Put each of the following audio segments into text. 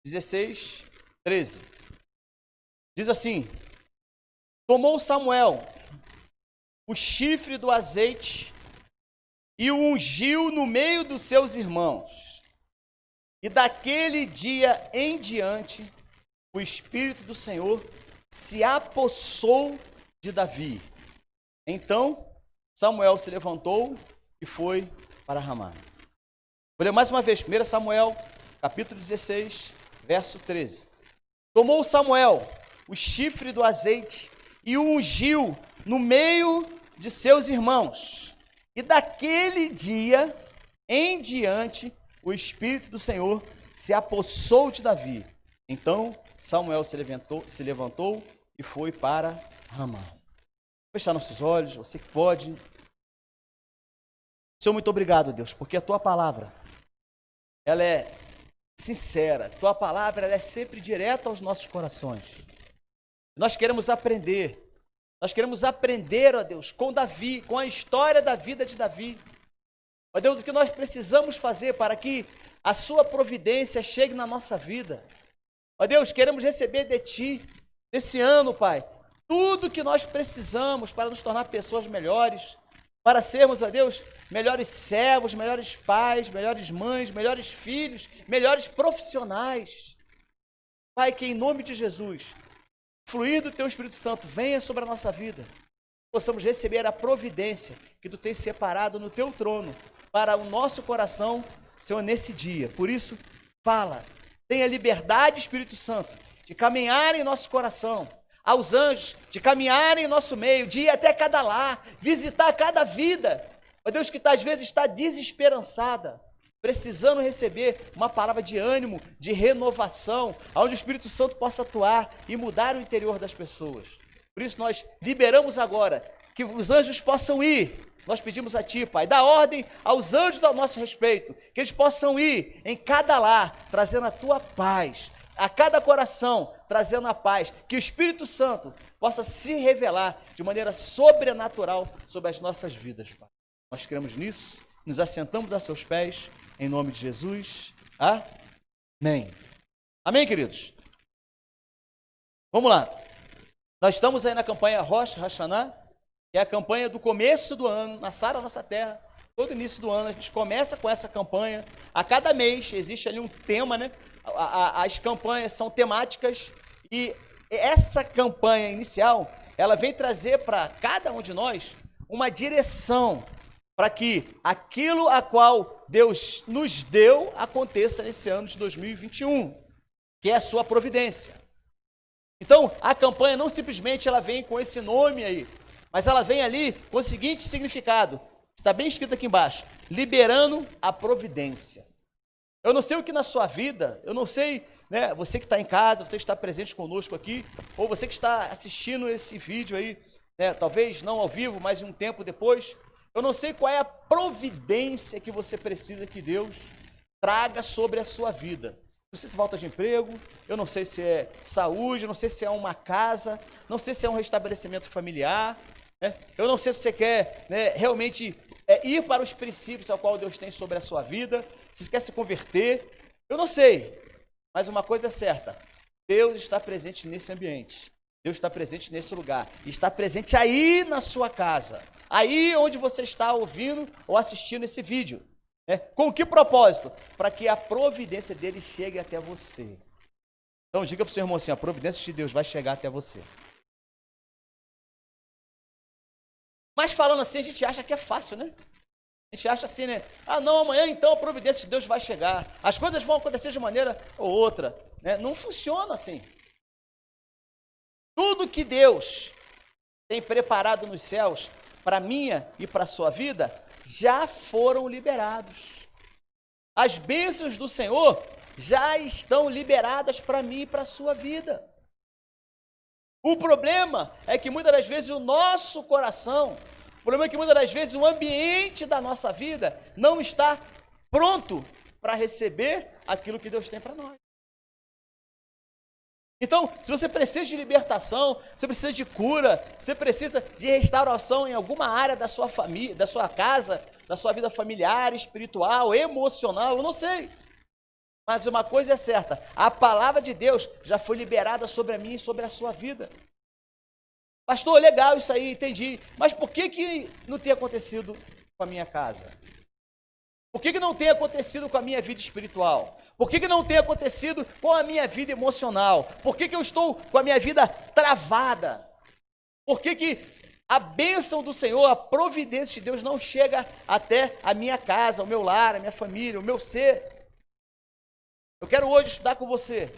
16, 13. Diz assim: tomou Samuel o chifre do azeite e o ungiu no meio dos seus irmãos. E daquele dia em diante, o Espírito do Senhor se apossou de Davi. Então Samuel se levantou e foi para Ramá. Vou ler mais uma vez, 1 Samuel, capítulo 16, verso 13. Tomou Samuel o chifre do azeite e o ungiu no meio de seus irmãos. E daquele dia em diante, o Espírito do Senhor se apossou de Davi. Então Samuel se levantou e foi para Ramá. Fechar nossos olhos, você que pode. Senhor, muito obrigado, Deus, porque a Tua palavra, ela é sincera, Tua palavra ela é sempre direta aos nossos corações. Nós queremos aprender, ó Deus, com Davi, com a história da vida de Davi. Ó Deus, o que nós precisamos fazer para que a Sua providência chegue na nossa vida. Ó Deus, queremos receber de Ti, desse ano, Pai, tudo que nós precisamos para nos tornar pessoas melhores, para sermos, ó Deus, melhores servos, melhores pais, melhores mães, melhores filhos, melhores profissionais. Pai, que em nome de Jesus, fluir do Teu Espírito Santo venha sobre a nossa vida, possamos receber a providência que Tu tens separado no Teu trono para o nosso coração, Senhor, nesse dia. Por isso, fala, tenha liberdade, Espírito Santo, de caminhar em nosso coração, aos anjos, de caminhar em nosso meio, de ir até cada lar, visitar cada vida, ó Deus, que às vezes está desesperançada, precisando receber uma palavra de ânimo, de renovação, onde o Espírito Santo possa atuar e mudar o interior das pessoas. Por isso nós liberamos agora, que os anjos possam ir, nós pedimos a Ti, Pai, dá ordem aos anjos ao nosso respeito, que eles possam ir em cada lar, trazendo a Tua paz, a cada coração, trazendo a paz, que o Espírito Santo possa se revelar de maneira sobrenatural sobre as nossas vidas, Pai. Nós cremos nisso, nos assentamos a Seus pés, em nome de Jesus. Amém. Amém, queridos? Vamos lá. Nós estamos aí na campanha Rosh Hashanah, que é a campanha do começo do ano, na Sara Nossa Terra. Todo início do ano a gente começa com essa campanha. A cada mês existe ali um tema, né? As campanhas são temáticas e essa campanha inicial, ela vem trazer para cada um de nós uma direção para que aquilo a qual Deus nos deu aconteça nesse ano de 2021, que é a sua providência. Então, a campanha não simplesmente ela vem com esse nome aí, mas ela vem ali com o seguinte significado, está bem escrito aqui embaixo, liberando a providência. Eu não sei o que na sua vida, eu não sei, né, você que está em casa, você que está presente conosco aqui, ou você que está assistindo esse vídeo aí, né, talvez não ao vivo, mas um tempo depois, eu não sei qual é a providência que você precisa que Deus traga sobre a sua vida. Não sei se falta de emprego, eu não sei se é saúde, eu não sei se é uma casa, não sei se é um restabelecimento familiar, né? Eu não sei se você quer, né, realmente ir para os princípios ao qual Deus tem sobre a sua vida, se você quer se converter, eu não sei, mas uma coisa é certa, Deus está presente nesse ambiente, Deus está presente nesse lugar, está presente aí na sua casa, aí onde você está ouvindo ou assistindo esse vídeo. Com que propósito? Para que a providência dele chegue até você. Então diga para o seu irmão assim, a providência de Deus vai chegar até você. Mas falando assim, a gente acha que é fácil, né? A gente acha assim, né? Ah, não, amanhã então a providência de Deus vai chegar. As coisas vão acontecer de maneira ou outra, né? Não funciona assim. Tudo que Deus tem preparado nos céus para a minha e para a sua vida, já foram liberados. As bênçãos do Senhor já estão liberadas para mim e para a sua vida. O problema é que muitas das vezes o nosso coração, o problema é que muitas das vezes o ambiente da nossa vida não está pronto para receber aquilo que Deus tem para nós. Então, se você precisa de libertação, você precisa de cura, você precisa de restauração em alguma área da sua família, da sua casa, da sua vida familiar, espiritual, emocional, eu não sei. Mas uma coisa é certa, a palavra de Deus já foi liberada sobre a mim e sobre a sua vida. Pastor, legal isso aí, entendi. Mas por que não tem acontecido com a minha casa? Por que não tem acontecido com a minha vida espiritual? Por que não tem acontecido com a minha vida emocional? Por que eu estou com a minha vida travada? Por que a bênção do Senhor, a providência de Deus não chega até a minha casa, o meu lar, a minha família, o meu ser? Eu quero hoje estudar com você,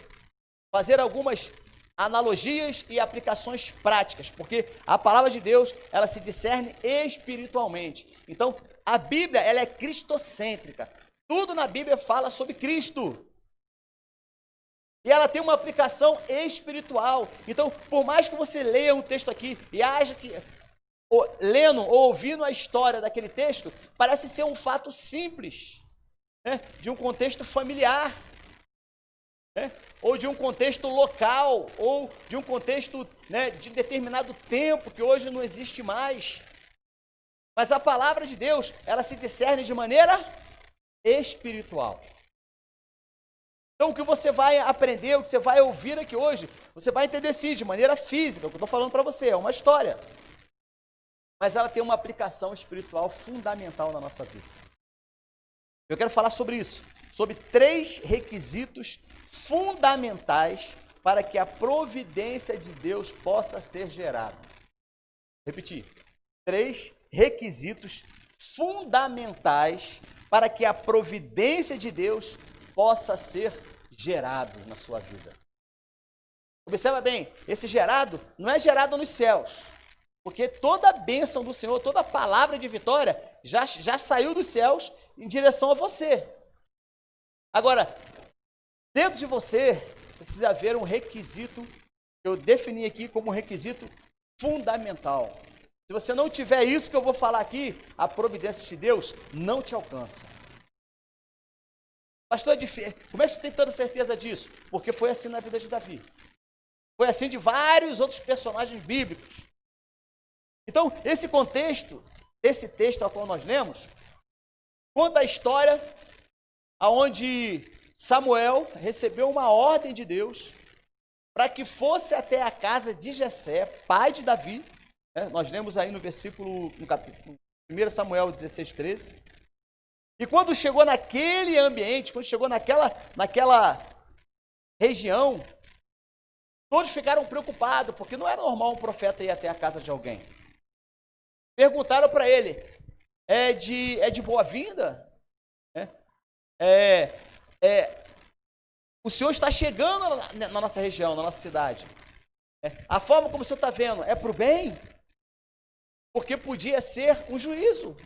fazer algumas analogias e aplicações práticas, porque a palavra de Deus, ela se discerne espiritualmente. Então, a Bíblia, ela é cristocêntrica. Tudo na Bíblia fala sobre Cristo. E ela tem uma aplicação espiritual. Então, por mais que você leia um texto aqui e acha que, lendo ou ouvindo a história daquele texto, parece ser um fato simples, né, de um contexto familiar, né, ou de um contexto local, ou de um contexto, né, de determinado tempo que hoje não existe mais. Mas a palavra de Deus, ela se discerne de maneira espiritual. Então, o que você vai aprender, o que você vai ouvir aqui hoje, você vai entender sim, de maneira física, o que eu estou falando para você, é uma história. Mas ela tem uma aplicação espiritual fundamental na nossa vida. Eu quero falar sobre isso, sobre 3 requisitos fundamentais para que a providência de Deus possa ser gerada. Repetir. 3 requisitos fundamentais para que a providência de Deus possa ser gerado na sua vida. Observa bem, esse gerado não é gerado nos céus, porque toda a bênção do Senhor, toda a palavra de vitória já saiu dos céus em direção a você. Agora, dentro de você precisa haver um requisito, que eu defini aqui como um requisito fundamental. Se você não tiver isso que eu vou falar aqui, a providência de Deus não te alcança. Pastor, como é que você tem tanta certeza disso? Porque foi assim na vida de Davi. Foi assim de vários outros personagens bíblicos. Então, esse contexto, esse texto ao qual nós lemos, conta a história onde Samuel recebeu uma ordem de Deus para que fosse até a casa de Jessé, pai de Davi. Nós lemos aí no capítulo 1 Samuel 16, 13. E quando chegou naquele ambiente, quando chegou naquela região, todos ficaram preocupados, porque não era normal um profeta ir até a casa de alguém. Perguntaram para ele, é de boa-vinda? O senhor está chegando na nossa região, na nossa cidade. A forma como o senhor está vendo é para o bem? Porque podia ser um juízo.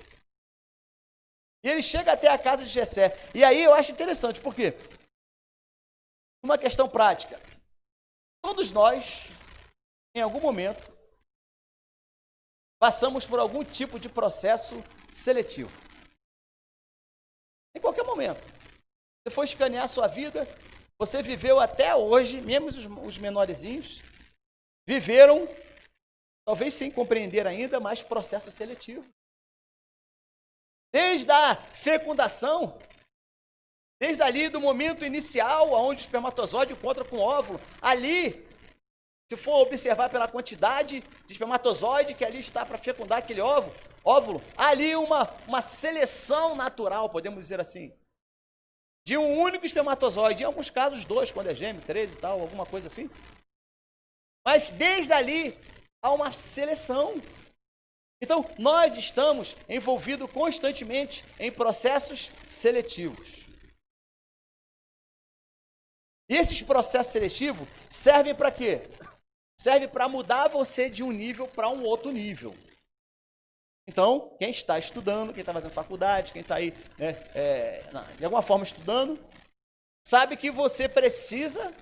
E ele chega até a casa de Jessé. E aí eu acho interessante, porque uma questão prática. Todos nós, em algum momento, passamos por algum tipo de processo seletivo. Em qualquer momento. Você foi escanear a sua vida, você viveu até hoje, mesmo os menorzinhos, viveram, talvez sem compreender ainda, mas processo seletivo. Desde a fecundação, desde ali do momento inicial, onde o espermatozoide encontra com o óvulo, ali, se for observar pela quantidade de espermatozoide que ali está para fecundar aquele óvulo, ali uma seleção natural, podemos dizer assim, de um único espermatozoide, em alguns casos 2, quando é gêmeo, 3 e tal, alguma coisa assim. Mas desde ali há uma seleção. Então, nós estamos envolvidos constantemente em processos seletivos. E esses processos seletivos servem para quê? Serve para mudar você de um nível para um outro nível. Então, quem está estudando, quem está fazendo faculdade, quem está aí, de alguma forma estudando, sabe que você precisa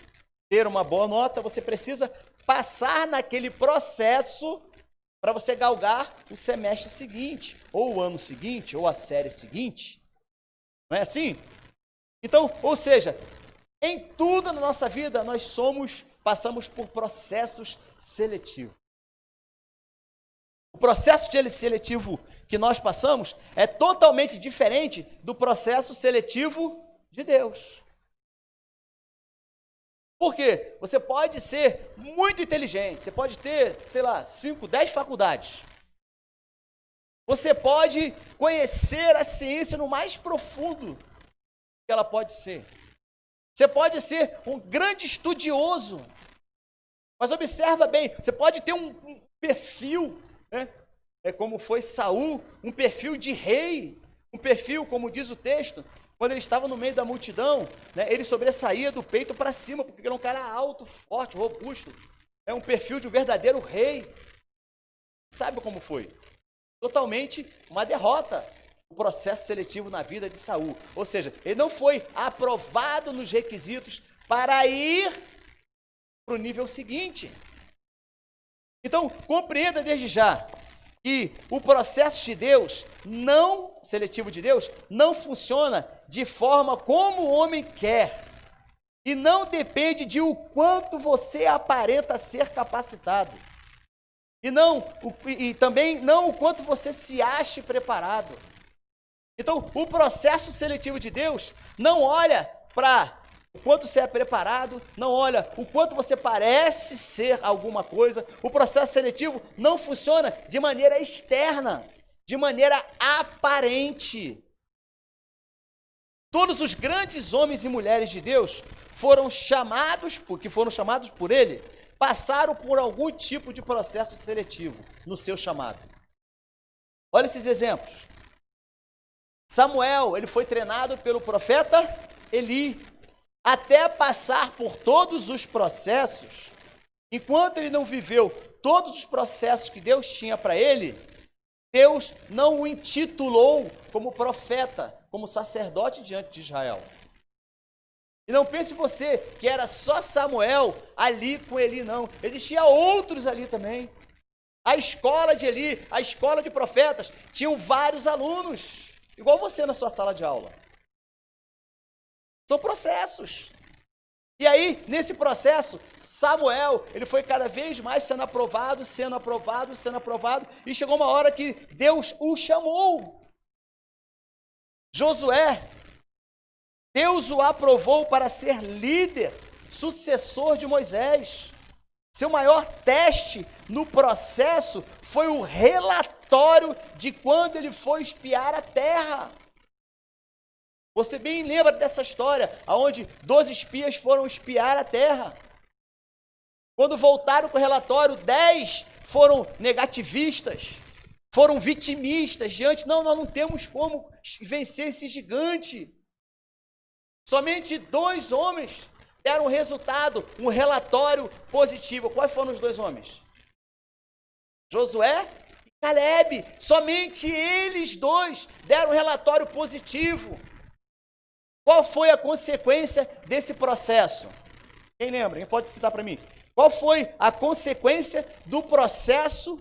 ter uma boa nota, você precisa passar naquele processo para você galgar o semestre seguinte, ou o ano seguinte, ou a série seguinte. Não é assim? Então, ou seja, em tudo na nossa vida, nós passamos por processos seletivos. O processo seletivo que nós passamos é totalmente diferente do processo seletivo de Deus. Por quê? Você pode ser muito inteligente, você pode ter, sei lá, 5, 10 faculdades. Você pode conhecer a ciência no mais profundo que ela pode ser. Você pode ser um grande estudioso. Mas observa bem, você pode ter um perfil, né? Como foi Saul, um perfil de rei, um perfil, como diz o texto, quando ele estava no meio da multidão, né, ele sobressaía do peito para cima, porque ele era um cara alto, forte, robusto. É um perfil de um verdadeiro rei. Sabe como foi? Totalmente uma derrota o processo seletivo na vida de Saul. Ou seja, ele não foi aprovado nos requisitos para ir para o nível seguinte. Então, compreenda desde já que o processo de Deus, seletivo de Deus, não funciona de forma como o homem quer. E não depende de o quanto você aparenta ser capacitado. E também não o quanto você se ache preparado. Então, o processo seletivo de Deus não olha para o quanto você é preparado, não olha o quanto você parece ser alguma coisa. O processo seletivo não funciona de maneira externa, de maneira aparente. Todos os grandes homens e mulheres de Deus foram chamados por ele, passaram por algum tipo de processo seletivo no seu chamado. Olha esses exemplos. Samuel, ele foi treinado pelo profeta Eli, até passar por todos os processos. Enquanto ele não viveu todos os processos que Deus tinha para ele, Deus não o intitulou como profeta, como sacerdote diante de Israel. E não pense você que era só Samuel ali com Eli, não. Existia outros ali também. A escola de Eli, a escola de profetas, tinham vários alunos, igual você na sua sala de aula. São processos. E aí, nesse processo, Samuel, ele foi cada vez mais sendo aprovado, e chegou uma hora que Deus o chamou. Josué, Deus o aprovou para ser líder, sucessor de Moisés. Seu maior teste no processo foi o relatório de quando ele foi espiar a terra. Você bem lembra dessa história, onde 12 espias foram espiar a terra. Quando voltaram com o relatório, 10 foram negativistas, foram vitimistas diante, nós não temos como vencer esse gigante. Somente 2 homens deram um resultado, um relatório positivo. Quais foram os 2 homens? Josué e Calebe. Somente eles 2 deram um relatório positivo. Qual foi a consequência desse processo? Quem lembra? Quem pode citar para mim? Qual foi a consequência do processo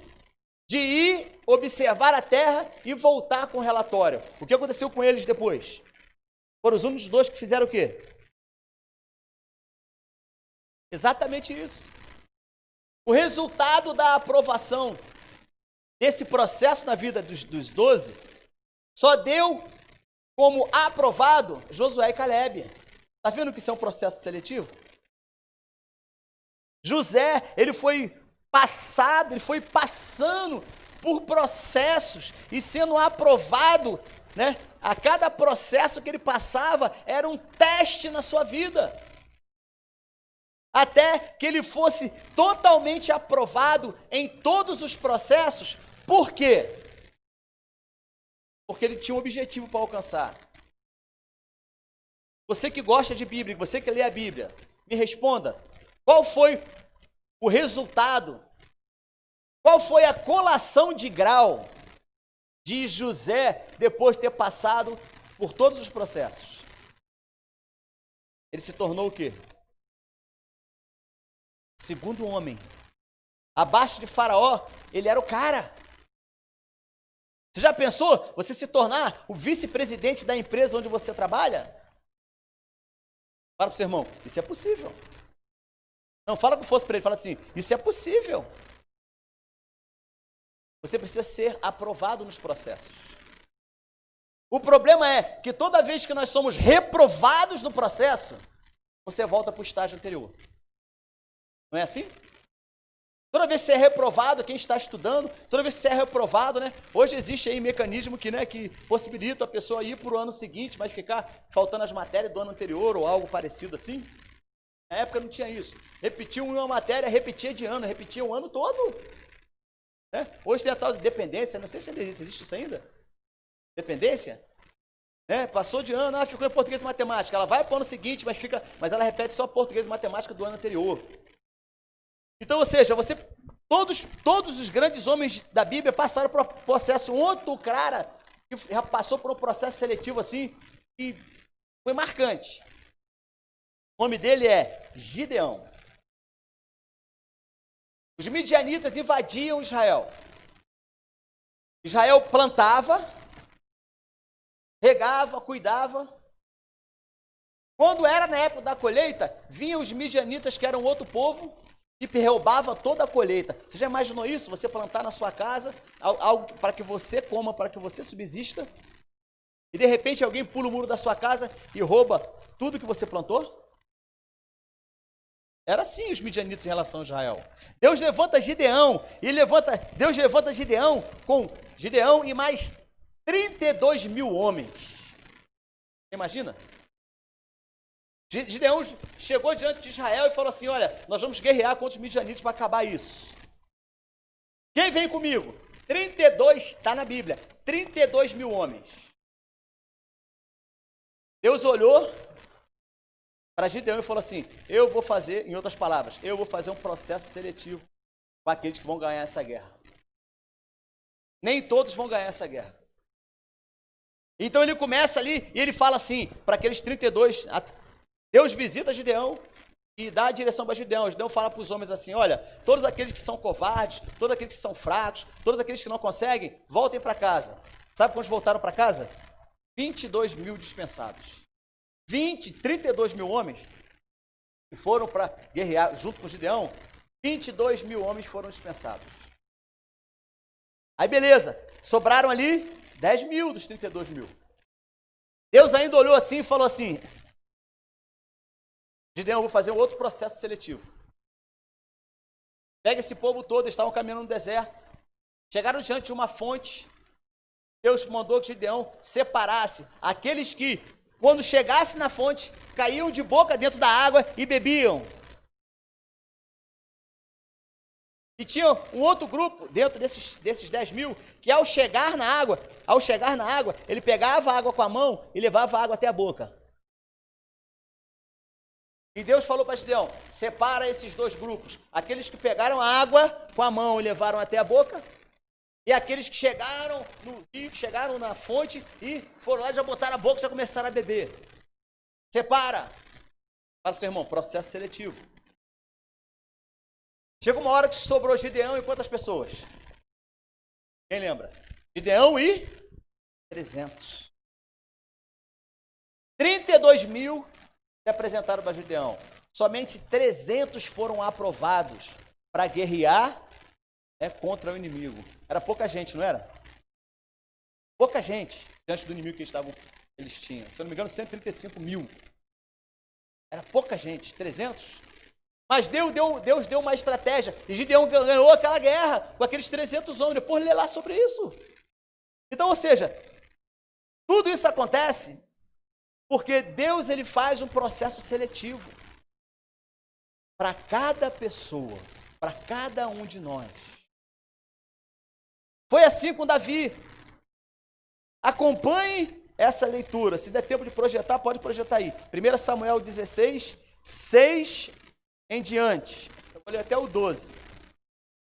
de ir observar a terra e voltar com o relatório? O que aconteceu com eles depois? Foram os únicos 2 que fizeram o quê? Exatamente isso. O resultado da aprovação desse processo na vida dos 12 só deu como aprovado Josué e Calebe. Está vendo que isso é um processo seletivo? José, ele foi passando por processos e sendo aprovado, né? A cada processo que ele passava era um teste na sua vida. Até que ele fosse totalmente aprovado em todos os processos. Por quê? Porque ele tinha um objetivo para alcançar. Você que gosta de Bíblia, você que lê a Bíblia, me responda, qual foi o resultado? Qual foi a colação de grau de José depois de ter passado por todos os processos? Ele se tornou o quê? Segundo homem. Abaixo de Faraó, ele era o cara. Você já pensou você se tornar o vice-presidente da empresa onde você trabalha? Fala para o seu irmão, isso é possível. Não, fala com força para ele, fala assim, isso é possível. Você precisa ser aprovado nos processos. O problema é que toda vez que nós somos reprovados no processo, você volta para o estágio anterior. Não é assim? Toda vez que você é reprovado, quem está estudando, toda vez que você é reprovado, né? Hoje existe aí mecanismo que, né, que possibilita a pessoa ir para o ano seguinte, mas ficar faltando as matérias do ano anterior ou algo parecido assim. Na época não tinha isso. Repetia uma matéria, repetia de ano, repetia o ano todo. Né? Hoje tem a tal de dependência, não sei se ainda existe isso ainda. Dependência? Passou de ano, ficou em português e matemática. Ela vai para o ano seguinte, mas ela repete só português e matemática do ano anterior. Então, ou seja, todos os grandes homens da Bíblia passaram por um processo. Outro cara que já passou por um processo seletivo assim, que foi marcante. O nome dele é Gideão. Os midianitas invadiam Israel. Israel plantava, regava, cuidava. Quando era na época da colheita, vinham os midianitas, que eram outro povo, e roubava toda a colheita. Você já imaginou isso? Você plantar na sua casa algo para que você coma, para que você subsista, e de repente alguém pula o muro da sua casa e rouba tudo que você plantou? Era assim os midianitas em relação a Israel. Deus levanta Gideão, Deus levanta Gideão com Gideão e mais 32 mil homens. Imagina? Gideão chegou diante de Israel e falou assim: olha, nós vamos guerrear contra os midianitas para acabar isso. Quem vem comigo? 32, está na Bíblia, 32 mil homens. Deus olhou para Gideão e falou assim: eu vou fazer, em outras palavras, eu vou fazer um processo seletivo para aqueles que vão ganhar essa guerra. Nem todos vão ganhar essa guerra. Então ele começa ali e ele fala assim, para aqueles 32, Deus visita Gideão e dá a direção para Gideão. Gideão fala para os homens assim: olha, todos aqueles que são covardes, todos aqueles que são fracos, todos aqueles que não conseguem, voltem para casa. Sabe quantos voltaram para casa? 22 mil dispensados. 32 mil homens que foram para guerrear junto com Gideão, 22 mil homens foram dispensados. Aí beleza, sobraram ali 10 mil dos 32 mil. Deus ainda olhou assim e falou assim: Gideão, eu vou fazer um outro processo seletivo. Pega esse povo todo, eles estavam caminhando no deserto, chegaram diante de uma fonte. Deus mandou que Gideão separasse aqueles que, quando chegasse na fonte, caíam de boca dentro da água e bebiam. E tinha um outro grupo dentro desses 10 mil, que ao chegar na água, ele pegava a água com a mão e levava a água até a boca. E Deus falou para Gideão: separa esses dois grupos, aqueles que pegaram a água com a mão e levaram até a boca, e aqueles que chegaram no rio, que chegaram na fonte e foram lá, já botaram a boca e já começaram a beber. Separa. Fala para o seu irmão: processo seletivo. Chega uma hora que sobrou Gideão e quantas pessoas? Quem lembra? Gideão e 300. 32 mil se apresentaram para Gideão. Somente 300 foram aprovados para guerrear contra o inimigo. Era pouca gente, não era? Pouca gente diante do inimigo que eles tinham. Se eu não me engano, 135 mil. Era pouca gente, 300. Mas Deus deu uma estratégia. E Gideão ganhou aquela guerra com aqueles 300 homens. Depois lê lá sobre isso. Então, ou seja, tudo isso acontece porque Deus ele faz um processo seletivo para cada pessoa, para cada um de nós. Foi assim com Davi. Acompanhe essa leitura. Se der tempo de projetar, pode projetar aí. 1 Samuel 16, 6 em diante. Eu vou ler até o 12.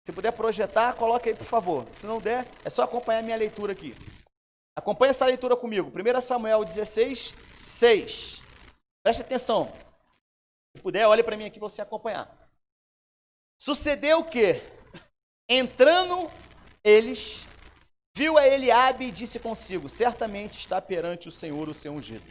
Se puder projetar, coloque aí, por favor. Se não der, é só acompanhar a minha leitura aqui. Acompanhe essa leitura comigo. 1 Samuel 16, 6. Preste atenção. Se puder, olhe para mim aqui para você acompanhar. Sucedeu que, entrando eles, viu a Eliabe e disse consigo: certamente está perante o Senhor o seu ungido.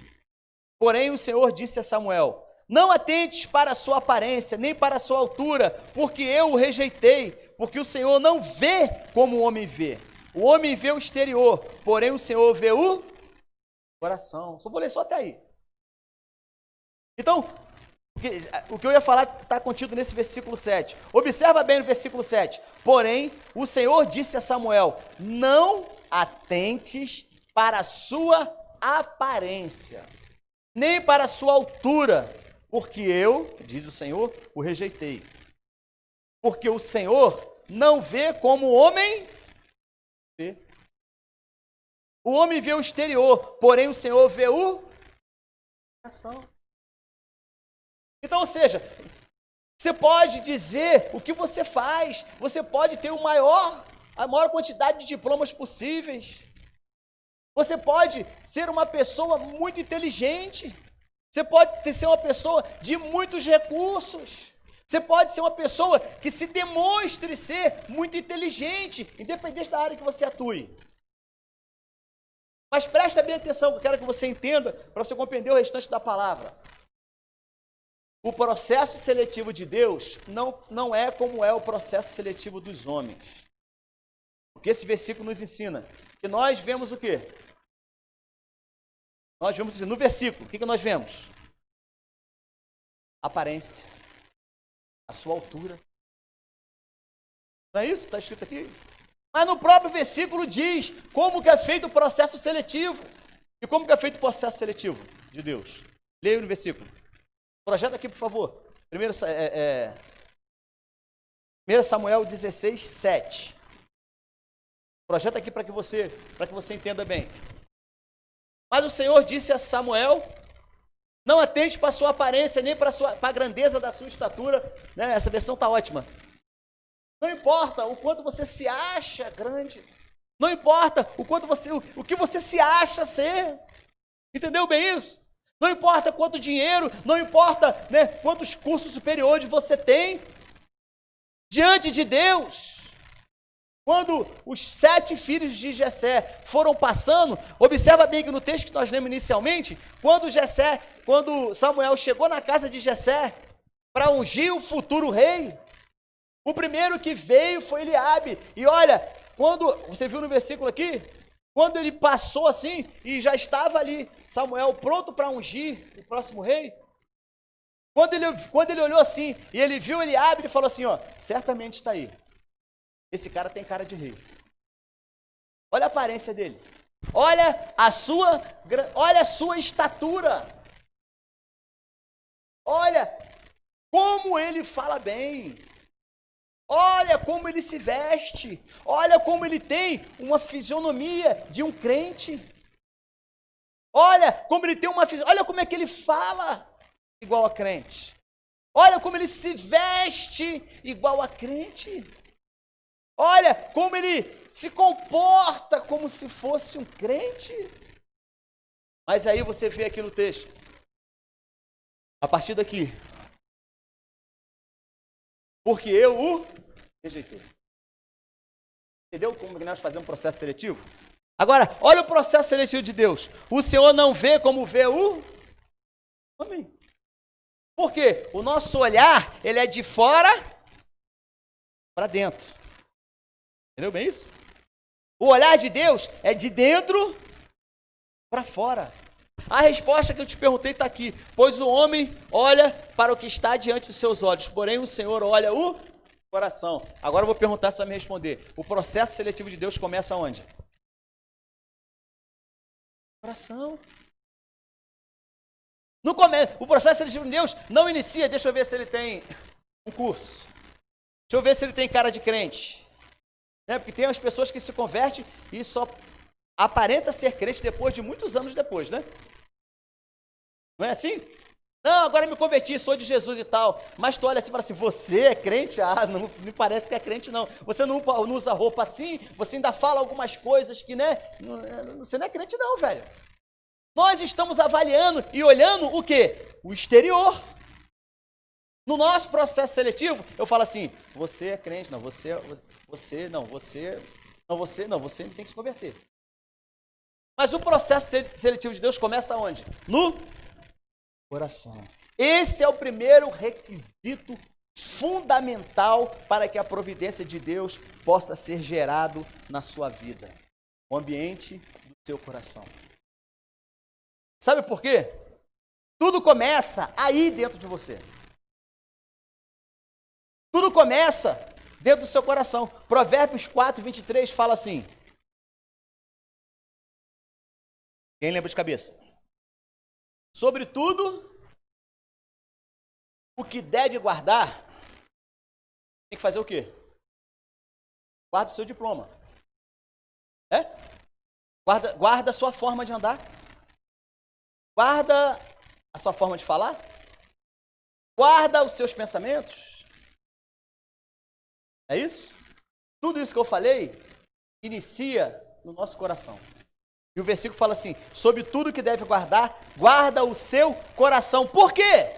Porém o Senhor disse a Samuel: não atentes para a sua aparência, nem para a sua altura, porque eu o rejeitei, porque o Senhor não vê como o homem vê. O homem vê o exterior, porém o Senhor vê o coração. Só vou ler só até aí. Então, O que eu ia falar está contido nesse versículo 7. Observa bem no versículo 7. Porém, o Senhor disse a Samuel: não atentes para a sua aparência, nem para a sua altura, porque eu, diz o Senhor, o rejeitei. Porque o Senhor não vê como o homem vê. O homem vê o exterior, porém o Senhor vê o coração. Então, ou seja, você pode dizer o que você faz, você pode ter a maior quantidade de diplomas possíveis, você pode ser uma pessoa muito inteligente, você pode ser uma pessoa de muitos recursos, você pode ser uma pessoa que se demonstre ser muito inteligente, independente da área que você atue. Mas presta bem atenção, eu quero que você entenda, para você compreender o restante da palavra. O processo seletivo de Deus não é como é o processo seletivo dos homens. O que esse versículo nos ensina? Que nós vemos o quê? Nós vemos no versículo, o que nós vemos? Aparência, a sua altura. Não é isso? Está escrito aqui. Mas no próprio versículo diz como que é feito o processo seletivo. E como que é feito o processo seletivo de Deus? Leia no versículo. Projeta aqui, por favor. 1 Samuel 16, 7. Projeta aqui para que você entenda bem. Mas o Senhor disse a Samuel: não atente para a sua aparência, nem para a grandeza da sua estatura. Né? Essa versão está ótima. Não importa o quanto você se acha grande. Não importa o que você se acha ser. Entendeu bem isso? Não importa quanto dinheiro, não importa, né, quantos cursos superiores você tem. Diante de Deus, quando os 7 filhos de Jessé foram passando, observa bem que no texto que nós lemos inicialmente, quando Samuel chegou na casa de Jessé para ungir o futuro rei, o primeiro que veio foi Eliabe. E olha, quando você viu no versículo aqui, quando ele passou assim e já estava ali Samuel pronto para ungir o próximo rei, quando ele olhou assim e ele viu Eliabe, ele falou assim, ó, certamente está aí. Esse cara tem cara de rei. Olha a aparência dele. Olha a sua estatura. Olha como ele fala bem. Olha como ele se veste. Olha como ele tem uma fisionomia de um crente. Olha como ele tem olha como é que ele fala igual a crente. Olha como ele se veste igual a crente. Olha como ele se comporta como se fosse um crente. Mas aí você vê aqui no texto, a partir daqui, porque eu o rejeitei. Entendeu como nós fazemos um processo seletivo? Agora, olha o processo seletivo de Deus. O Senhor não vê como vê o homem. Por quê? O nosso olhar, ele é de fora para dentro. Entendeu bem isso? O olhar de Deus é de dentro para fora. A resposta que eu te perguntei está aqui. Pois o homem olha para o que está diante dos seus olhos, porém o Senhor olha o coração. Agora eu vou perguntar se vai me responder. O processo seletivo de Deus começa onde? Coração. O processo seletivo de Deus não inicia, deixa eu ver se ele tem um curso. Deixa eu ver se ele tem cara de crente. Né? Porque tem as pessoas que se convertem e só aparenta ser crente depois de muitos anos depois, né? Não é assim? Não, agora me converti, sou de Jesus e tal. Mas tu olha assim e fala assim, você é crente? Ah, não me parece que é crente não. Você não usa roupa assim, você ainda fala algumas coisas que, né? Você não é crente não, velho. Nós estamos avaliando e olhando o quê? O exterior. No nosso processo seletivo, eu falo assim, você é crente, não, você tem que se converter. Mas o processo seletivo de Deus começa onde? No coração. Esse é o primeiro requisito fundamental para que a providência de Deus possa ser gerado na sua vida. O ambiente do seu coração. Sabe por quê? Tudo começa aí dentro de você. Tudo começa dentro do seu coração. Provérbios 4, 23 fala assim. Quem lembra de cabeça? Sobretudo, o que deve guardar, tem que fazer o quê? Guarda o seu diploma. Guarda a sua forma de andar. Guarda a sua forma de falar. Guarda os seus pensamentos. É isso? Tudo isso que eu falei inicia no nosso coração. E o versículo fala assim: sobre tudo que deve guardar, guarda o seu coração. Por quê?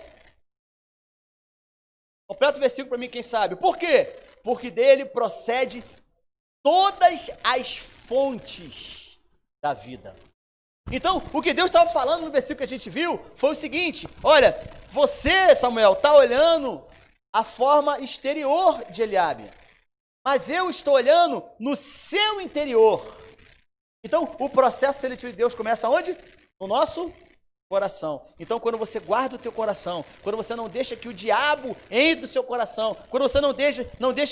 Completa o versículo para mim, quem sabe. Por quê? Porque dele procede todas as fontes da vida. Então, o que Deus estava falando no versículo que a gente viu foi o seguinte: olha, você, Samuel, está olhando a forma exterior de Eliabe, mas eu estou olhando no seu interior. Então, o processo seletivo de Deus começa onde? No nosso coração. Então, quando você guarda o teu coração, quando você não deixa que o diabo entre no seu coração, quando você não deixa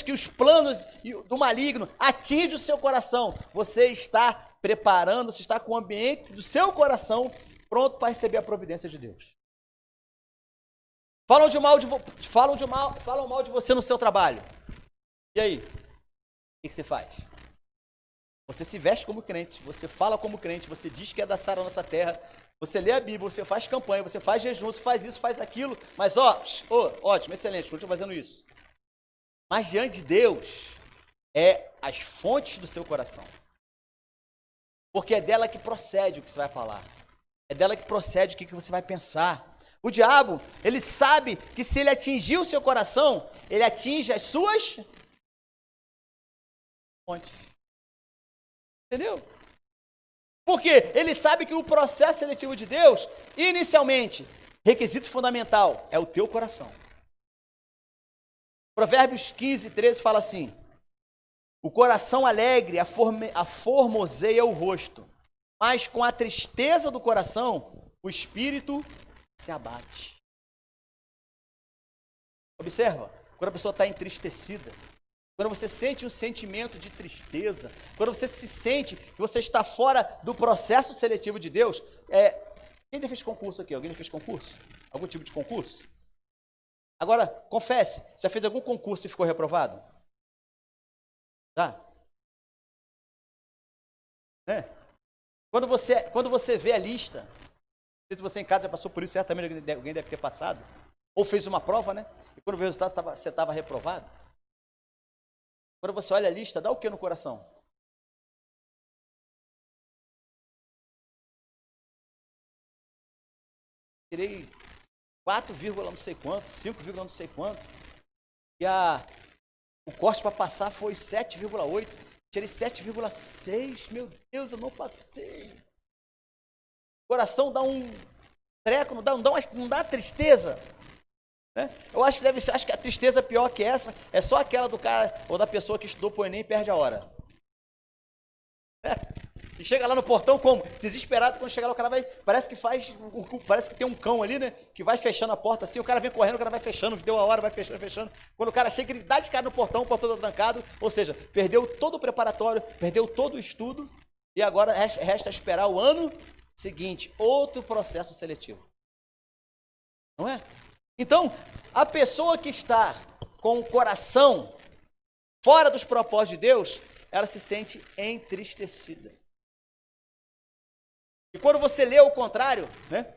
que os planos do maligno atinjam o seu coração, você está preparando, você está com o ambiente do seu coração pronto para receber a providência de Deus. Falam mal de você no seu trabalho. E aí? O que você faz? Você se veste como crente, você fala como crente, você diz que é da Sara nossa terra, você lê a Bíblia, você faz campanha, você faz jejum, você faz isso, faz aquilo, mas ótimo, excelente, continua fazendo isso. Mas diante de Deus, é as fontes do seu coração. Porque é dela que procede o que você vai falar. É dela que procede o que você vai pensar. O diabo, ele sabe que se ele atingir o seu coração, ele atinge as suas fontes. Entendeu? Porque ele sabe que o processo seletivo de Deus, inicialmente, requisito fundamental, é o teu coração. Provérbios 15, 13 fala assim: o coração alegre aformoseia o rosto, mas com a tristeza do coração, o espírito se abate. Observa, quando a pessoa está entristecida, quando você sente um sentimento de tristeza, quando você se sente que você está fora do processo seletivo de Deus, quem já fez concurso aqui? Alguém já fez concurso? Algum tipo de concurso? Agora, confesse, já fez algum concurso e ficou reprovado? Já? Quando você vê a lista, não sei se você em casa já passou por isso, certamente alguém deve ter passado, ou fez uma prova, né? E quando vê o resultado, você estava reprovado. Quando você olha a lista, dá o que no coração? Tirei 4, não sei quanto, 5, não sei quanto. E o corte para passar foi 7,8. Tirei 7,6. Meu Deus, eu não passei. O coração dá um treco, não dá tristeza. Né? Eu acho que a tristeza pior que essa é só aquela do cara ou da pessoa que estudou pro Enem e perde a hora. E chega lá no portão como? Desesperado, quando chega lá o cara vai, parece que tem um cão ali, né? Que vai fechando a porta assim, o cara vem correndo, o cara vai fechando, deu a hora, vai fechando. Quando o cara chega, ele dá de cara no portão, o portão tá trancado, ou seja, perdeu todo o preparatório, perdeu todo o estudo, e agora resta esperar o ano seguinte, outro processo seletivo. Não é? Então, a pessoa que está com o coração fora dos propósitos de Deus, ela se sente entristecida. E quando você lê o contrário, né?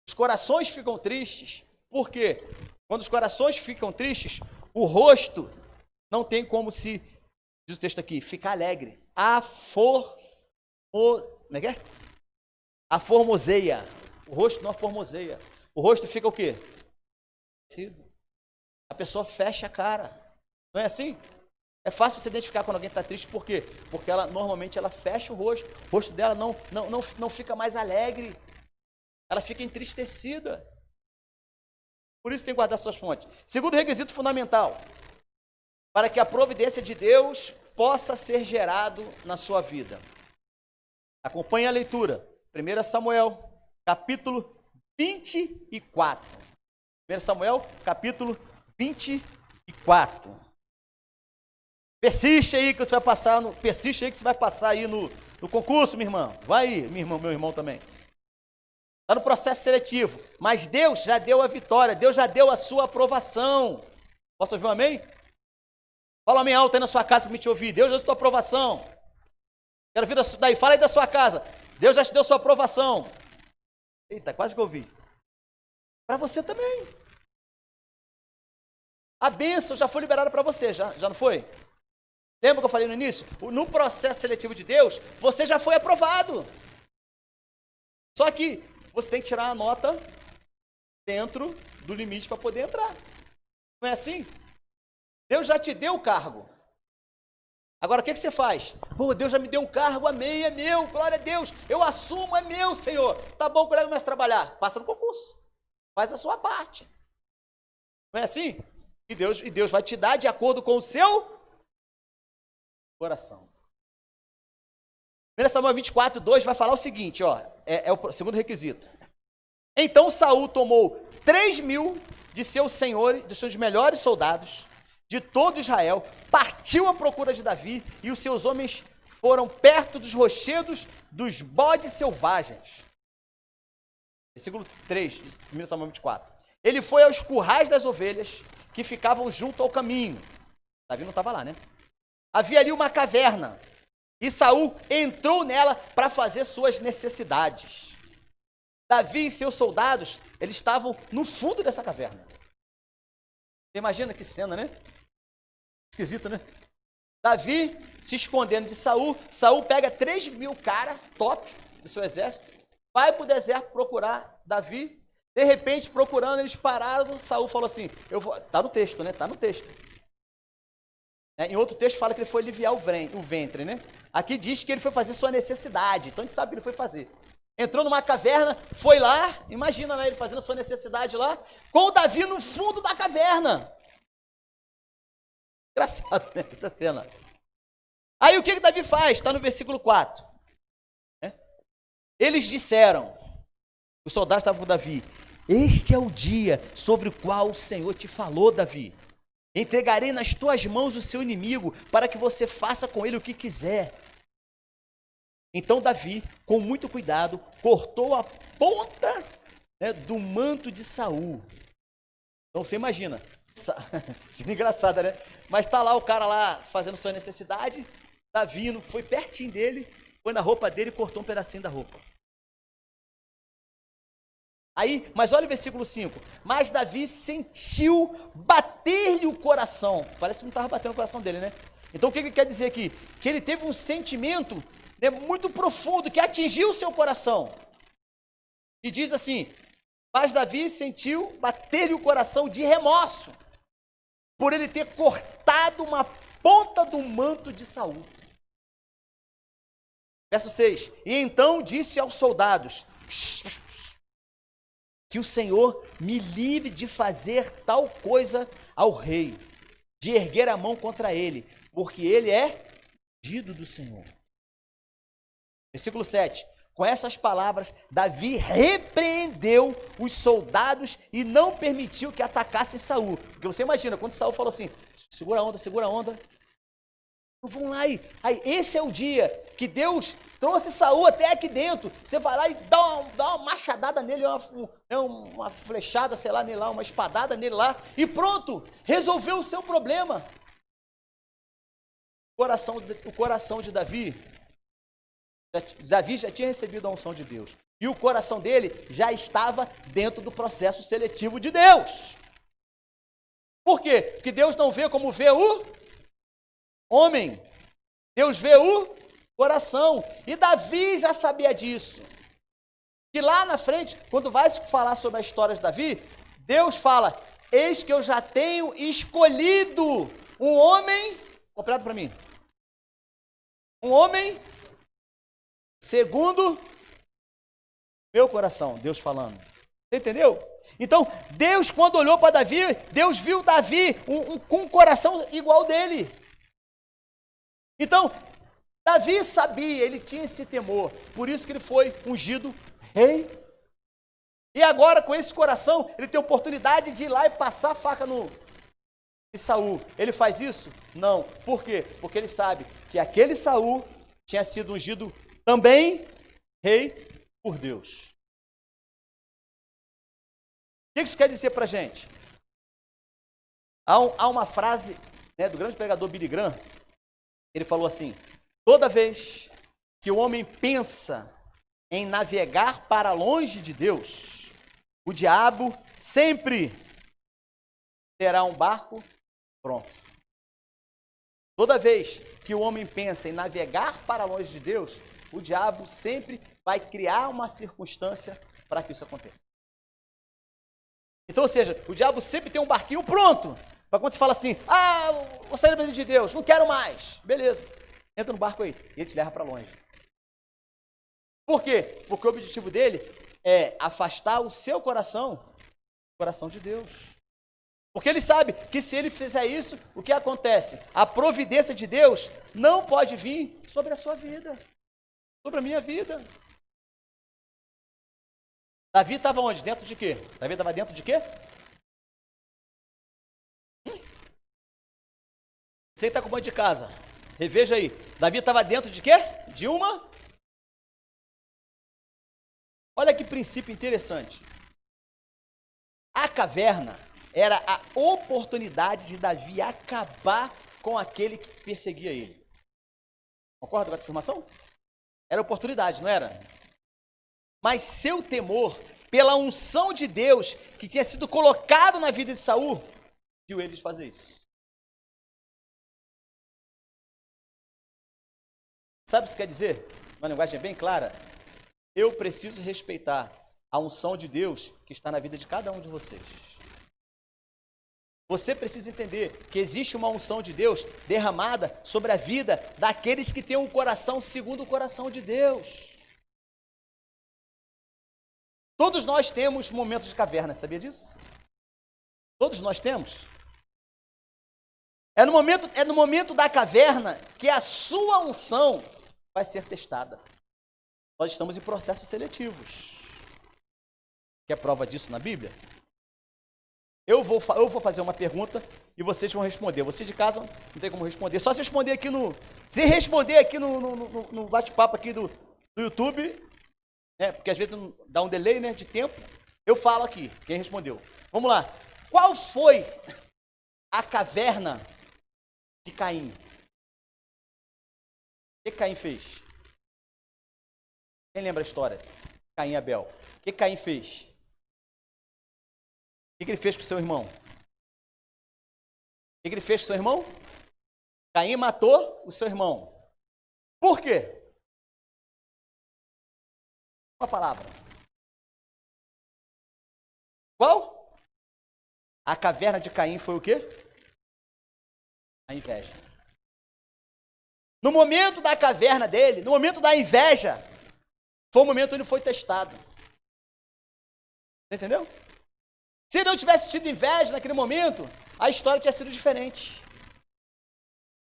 Os corações ficam tristes. Por quê? Quando os corações ficam tristes, o rosto não tem como se, diz o texto aqui, ficar alegre. Aformoseia. O rosto não aformoseia. O rosto fica o quê? A pessoa fecha a cara. Não é assim? É fácil você identificar quando alguém está triste, por quê? Porque normalmente ela fecha o rosto dela não fica mais alegre, ela fica entristecida. Por isso tem que guardar suas fontes. Segundo requisito fundamental, para que a providência de Deus possa ser gerado na sua vida. Acompanhe a leitura. 1 Samuel, capítulo 24. 1 Samuel, capítulo 24. Persiste aí que você vai passar aí no concurso, minha irmã. Vai aí, meu irmão também. Está no processo seletivo. Mas Deus já deu a vitória, Deus já deu a sua aprovação. Posso ouvir um amém? Fala um amém alto aí na sua casa para me te ouvir. Deus já deu a sua aprovação. Quero ouvir daí, fala aí da sua casa. Deus já te deu a sua aprovação. Eita, quase que eu ouvi. Para você também. A bênção já foi liberada para você, já não foi? Lembra que eu falei no início? No processo seletivo de Deus, você já foi aprovado. Só que você tem que tirar a nota dentro do limite para poder entrar. Não é assim? Deus já te deu o cargo. Agora o que você faz? Deus já me deu um cargo, amém, é meu, glória a Deus, eu assumo, é meu, Senhor. Tá bom, colega, começa a trabalhar. Passa no concurso. Faz a sua parte. Não é assim? E Deus vai te dar de acordo com o seu coração. 1 Samuel 24, 2 vai falar o seguinte, ó, é o segundo requisito. Então Saul tomou 3.000 de seus senhores, de seus melhores soldados, de todo Israel, partiu à procura de Davi, e os seus homens foram perto dos rochedos dos bodes selvagens. Versículo 3, de 1 Samuel 24. Ele foi aos currais das ovelhas, que ficavam junto ao caminho. Davi não estava lá, né? Havia ali uma caverna, e Saul entrou nela para fazer suas necessidades. Davi e seus soldados, eles estavam no fundo dessa caverna. Você imagina que cena, né? Esquisito, né? Davi se escondendo de Saul. Saul pega 3.000 caras top do seu exército, vai para o deserto procurar Davi. De repente, procurando, eles pararam. Saul falou assim, tá no texto, né? Tá no texto. Em outro texto fala que ele foi aliviar o ventre, né? Aqui diz que ele foi fazer sua necessidade. Então a gente sabe que ele foi fazer. Entrou numa caverna, foi lá, imagina, né, ele fazendo sua necessidade lá, com o Davi no fundo da caverna. Engraçado, né, essa cena. Aí o que Davi faz? Está no versículo 4. Eles disseram, os soldados estavam com Davi, este é o dia sobre o qual o Senhor te falou, Davi. Entregarei nas tuas mãos o seu inimigo, para que você faça com ele o que quiser. Então Davi, com muito cuidado, cortou a ponta, né, do manto de Saul. Então você imagina, seria engraçado, né? Mas está lá o cara lá fazendo sua necessidade, Davi foi pertinho dele, foi na roupa dele e cortou um pedacinho da roupa. Aí, mas olha o versículo 5. Mas Davi sentiu bater-lhe o coração. Parece que não estava batendo o coração dele, né? Então o que ele quer dizer aqui? Que ele teve um sentimento, né, muito profundo, que atingiu o seu coração. E diz assim, mas Davi sentiu bater-lhe o coração de remorso, por ele ter cortado uma ponta do manto de Saul. Verso 6. E então disse aos soldados, que o Senhor me livre de fazer tal coisa ao rei, de erguer a mão contra ele, porque ele é ungido do Senhor. Versículo 7. Com essas palavras, Davi repreendeu os soldados e não permitiu que atacassem Saul. Porque você imagina, quando Saul falou assim, segura a onda. Então vamos lá aí. Esse é o dia que Deus trouxe Saul até aqui dentro. Você vai lá e dá uma machadada nele, uma flechada, sei lá, nele lá, uma espadada nele lá, e pronto, resolveu o seu problema. O coração de Davi já tinha recebido a unção de Deus. E o coração dele já estava dentro do processo seletivo de Deus. Por quê? Porque Deus não vê como vê o homem. Deus vê o coração. E Davi já sabia disso. E lá na frente, quando vai se falar sobre a história de Davi, Deus fala, eis que eu já tenho escolhido um homem, completa para mim, um homem segundo meu coração, Deus falando. Você entendeu? Então, Deus, quando olhou para Davi, Deus viu Davi com um coração igual dele. Então, Davi sabia, ele tinha esse temor, por isso que ele foi ungido rei. E agora, com esse coração, ele tem a oportunidade de ir lá e passar a faca no de Saul. Ele faz isso? Não. Por quê? Porque ele sabe que aquele Saul tinha sido ungido também rei por Deus. O que isso quer dizer para a gente? Há uma frase, né, do grande pregador Billy Graham. Ele falou assim: toda vez que o homem pensa em navegar para longe de Deus, o diabo sempre terá um barco pronto. Toda vez que o homem pensa em navegar para longe de Deus, o diabo sempre vai criar uma circunstância para que isso aconteça. Então, ou seja, o diabo sempre tem um barquinho pronto. Para quando você fala assim: vou sair da presença de Deus, não quero mais. Beleza, entra no barco aí e ele te leva para longe. Por quê? Porque o objetivo dele é afastar o seu coração do coração de Deus. Porque ele sabe que se ele fizer isso, o que acontece? A providência de Deus não pode vir sobre a sua vida, sobre a minha vida. Davi estava onde? Dentro de quê? Davi estava dentro de quê? Você que está com o banho de casa, reveja aí. Davi estava dentro de quê? De uma... Olha que princípio interessante. A caverna era a oportunidade de Davi acabar com aquele que perseguia ele. Concorda com essa afirmação? Era oportunidade, não era? Mas seu temor pela unção de Deus que tinha sido colocado na vida de Saul, viu ele de fazer isso. Sabe o que isso quer dizer? Uma linguagem bem clara. Eu preciso respeitar a unção de Deus que está na vida de cada um de vocês. Você precisa entender que existe uma unção de Deus derramada sobre a vida daqueles que têm um coração segundo o coração de Deus. Todos nós temos momentos de caverna, sabia disso? Todos nós temos. É no momento da caverna que a sua unção vai ser testada. Nós estamos em processos seletivos. Quer prova disso na Bíblia? Eu vou fazer uma pergunta e vocês vão responder. Você de casa não tem como responder. Só se responder aqui no... Se responder aqui no bate-papo aqui do YouTube, né, porque às vezes dá um delay, né, de tempo, eu falo aqui, quem respondeu. Vamos lá. Qual foi a caverna de Caim? O que Caim fez? Quem lembra a história? Caim e Abel. O que Caim fez? O que ele fez com seu irmão? O que ele fez com seu irmão? Caim matou o seu irmão. Por quê? Uma palavra. Qual? A caverna de Caim foi o quê? A inveja. No momento da caverna dele, no momento da inveja, foi o momento onde ele foi testado. Entendeu? Se ele não tivesse tido inveja naquele momento, a história tinha sido diferente.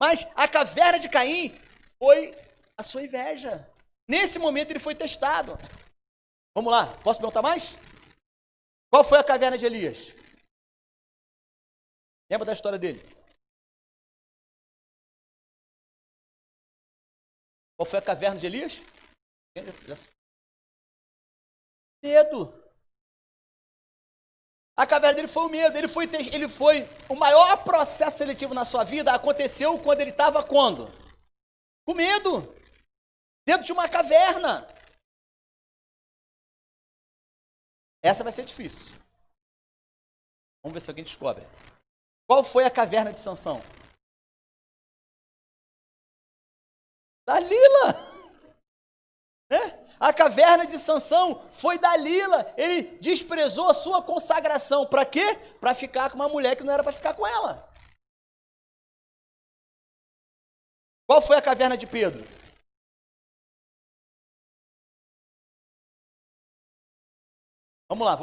Mas a caverna de Caim foi a sua inveja. Nesse momento ele foi testado. Vamos lá, posso perguntar mais? Qual foi a caverna de Elias? Lembra da história dele? Qual foi a caverna de Elias? Medo. A caverna dele foi o medo. Ele foi o maior processo seletivo na sua vida aconteceu quando ele estava quando? Com medo. Dentro de uma caverna. Essa vai ser difícil. Vamos ver se alguém descobre. Qual foi a caverna de Sansão? Dalila. Né? A caverna de Sansão foi Dalila. Ele desprezou a sua consagração. Para quê? Para ficar com uma mulher que não era para ficar com ela. Qual foi a caverna de Pedro? Vamos lá.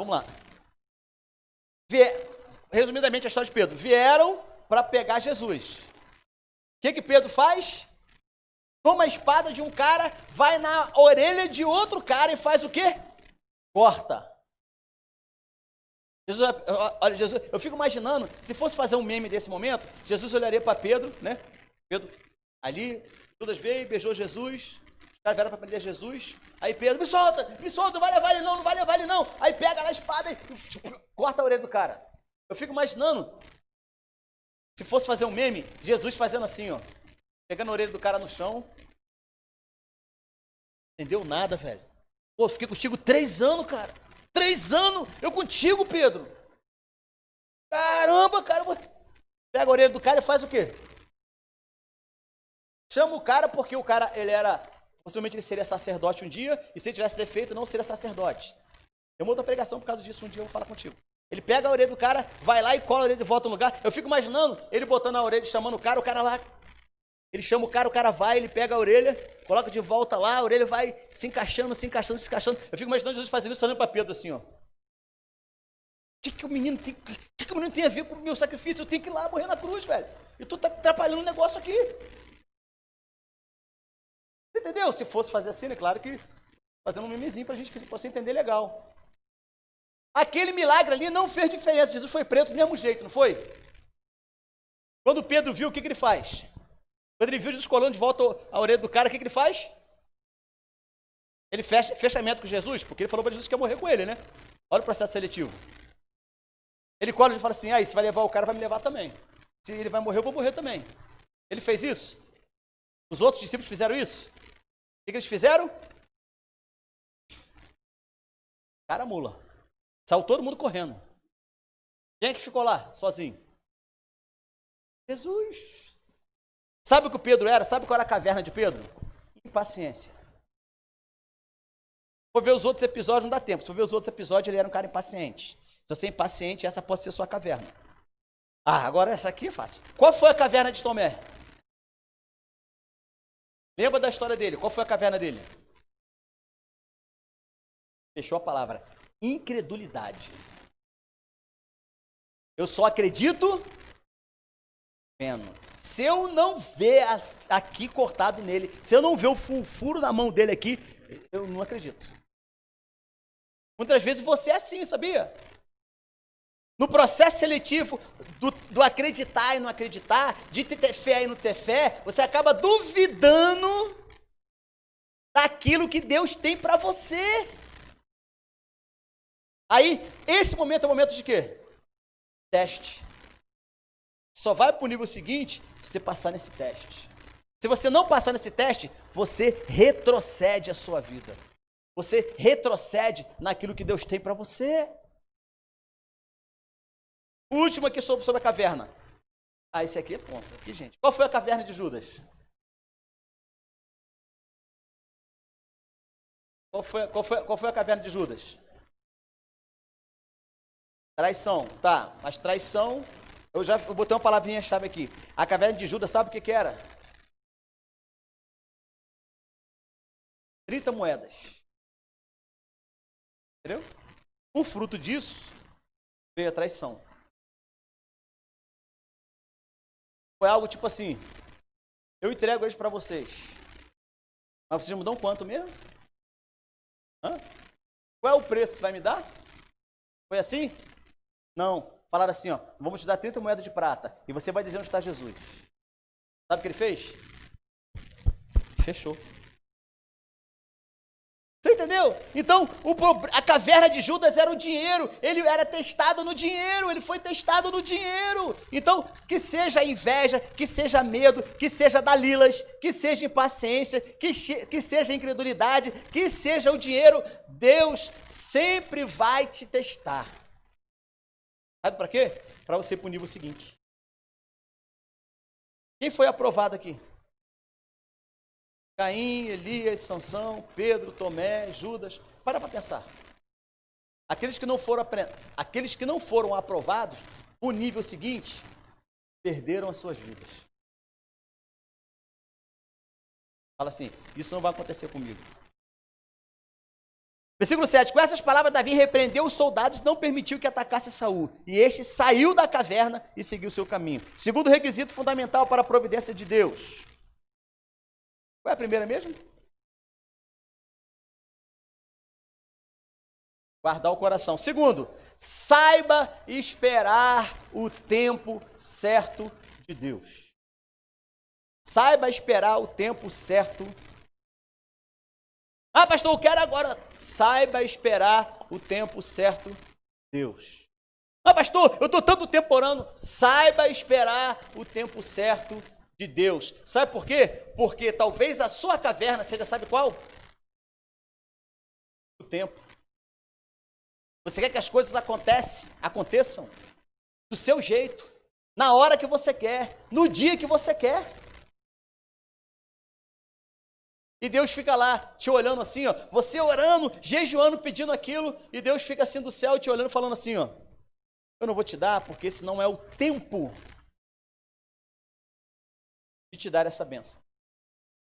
Resumidamente a história de Pedro. Vieram para pegar Jesus. O que Pedro faz? Toma a espada de um cara, vai na orelha de outro cara e faz o quê? Corta. Jesus, olha, Jesus, eu fico imaginando, se fosse fazer um meme desse momento, Jesus olharia para Pedro, né? Pedro, ali, Judas veio, beijou Jesus, os caras vieram para prender Jesus, aí Pedro, me solta, não vai levar ele não, não vai levar ele não. Aí pega lá a espada e corta a orelha do cara. Eu fico imaginando, se fosse fazer um meme, Jesus fazendo assim, ó, pegando a orelha do cara no chão. Entendeu nada, velho. Pô, fiquei contigo 3 anos, cara. 3 anos, eu contigo, Pedro. Caramba, cara. Pega a orelha do cara e faz o quê? Chama o cara porque o cara, ele era... Possivelmente ele seria sacerdote um dia, e se ele tivesse defeito, não seria sacerdote. Tem uma outra pregação por causa disso, um dia eu vou falar contigo. Ele pega a orelha do cara, vai lá e cola a orelha de volta no lugar. Eu fico imaginando ele botando a orelha, chamando o cara lá... Ele chama o cara vai, ele pega a orelha, coloca de volta lá, a orelha vai se encaixando. Eu fico imaginando Jesus fazendo isso, olhando para Pedro assim, ó. O que o menino tem a ver com o meu sacrifício? Eu tenho que ir lá morrer na cruz, velho. E tu tá atrapalhando o negócio aqui. Entendeu? Se fosse fazer assim, é claro que fazendo um memezinho pra gente que possa entender legal. Aquele milagre ali não fez diferença. Jesus foi preso do mesmo jeito, não foi? Quando Pedro viu, o que ele faz? Quando ele viu Jesus colando de volta a orelha do cara, o que ele faz? Ele fecha fechamento com Jesus, porque ele falou para Jesus que ia morrer com ele, né? Olha o processo seletivo. Ele cola e fala assim, se vai levar o cara, vai me levar também. Se ele vai morrer, eu vou morrer também. Ele fez isso? Os outros discípulos fizeram isso? O que eles fizeram? Cara, mula. Saiu todo mundo correndo. Quem é que ficou lá, sozinho? Jesus. Sabe o que o Pedro era? Sabe qual era a caverna de Pedro? Impaciência. Vou ver os outros episódios, não dá tempo. Se for ver os outros episódios, ele era um cara impaciente. Se você é impaciente, essa pode ser sua caverna. Agora essa aqui é fácil. Qual foi a caverna de Tomé? Lembra da história dele? Qual foi a caverna dele? Fechou a palavra. Incredulidade. Eu só acredito vendo. Se eu não ver aqui cortado nele, se eu não ver o furo na mão dele aqui, eu não acredito. Muitas vezes você é assim, sabia? No processo seletivo do acreditar e não acreditar, de ter fé e não ter fé, você acaba duvidando daquilo que Deus tem para você. Aí, esse momento é o momento de quê? Teste. Só vai para o nível seguinte se você passar nesse teste. Se você não passar nesse teste, você retrocede a sua vida. Você retrocede naquilo que Deus tem para você. O último aqui sobre a caverna. Esse aqui é ponto. Aqui, gente. Qual foi a caverna de Judas? Qual foi a caverna de Judas? Traição. Tá, mas traição... Eu botei uma palavrinha-chave aqui. A caverna de Judas, sabe o que era? 30 moedas. Entendeu? O fruto disso veio a traição. Foi algo tipo assim, eu entrego eles para vocês. Mas vocês me dão quanto mesmo? Qual é o preço que você vai me dar? Foi assim? Não. Falaram assim, vamos te dar 30 moedas de prata e você vai dizer onde está Jesus. Sabe o que ele fez? Fechou. Você entendeu? Então, a caverna de Judas era o dinheiro, ele era testado no dinheiro, ele foi testado no dinheiro. Então, que seja inveja, que seja medo, que seja Dalilas, que seja impaciência, que seja incredulidade, que seja o dinheiro, Deus sempre vai te testar. Sabe para quê? Para você ir para o nível seguinte. Quem foi aprovado aqui? Caim, Elias, Sansão, Pedro, Tomé, Judas. Para pensar. Aqueles que não foram aprovados, o nível seguinte, perderam as suas vidas. Fala assim, isso não vai acontecer comigo. Versículo 7, com essas palavras Davi repreendeu os soldados e não permitiu que atacasse Saul. E este saiu da caverna e seguiu seu caminho. Segundo requisito fundamental para a providência de Deus. Qual é a primeira mesmo? Guardar o coração. Segundo, saiba esperar o tempo certo de Deus. Saiba esperar o tempo certo. Ah, pastor, eu quero agora. Saiba esperar o tempo certo de Deus. Ah, pastor, eu estou tanto tempo orando. Saiba esperar o tempo certo de Deus. Sabe por quê? Porque talvez a sua caverna seja, sabe qual? O tempo. Você quer que as coisas aconteçam do seu jeito, na hora que você quer, no dia que você quer. E Deus fica lá, te olhando assim, ó, você orando, jejuando, pedindo aquilo, e Deus fica assim do céu, te olhando, falando assim, ó, eu não vou te dar, porque esse não é o tempo de te dar essa bênção.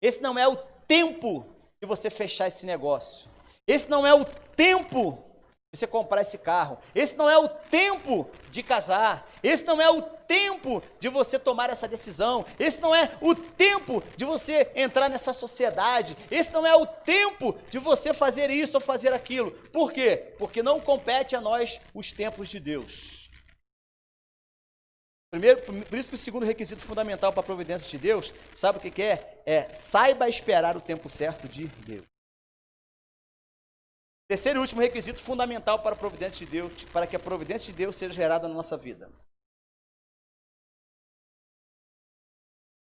Esse não é o tempo de você fechar esse negócio. Esse não é o tempo de você comprar esse carro. Esse não é o tempo de casar. Esse não é o tempo de você tomar essa decisão. Esse não é o tempo de você entrar nessa sociedade. Esse não é o tempo de você fazer isso ou fazer aquilo. Por quê? Porque não compete a nós os tempos de Deus. Primeiro, por isso que o segundo requisito fundamental para a providência de Deus, sabe o que é? É saiba esperar o tempo certo de Deus. Terceiro e último requisito fundamental para a providência de Deus, para que a providência de Deus seja gerada na nossa vida.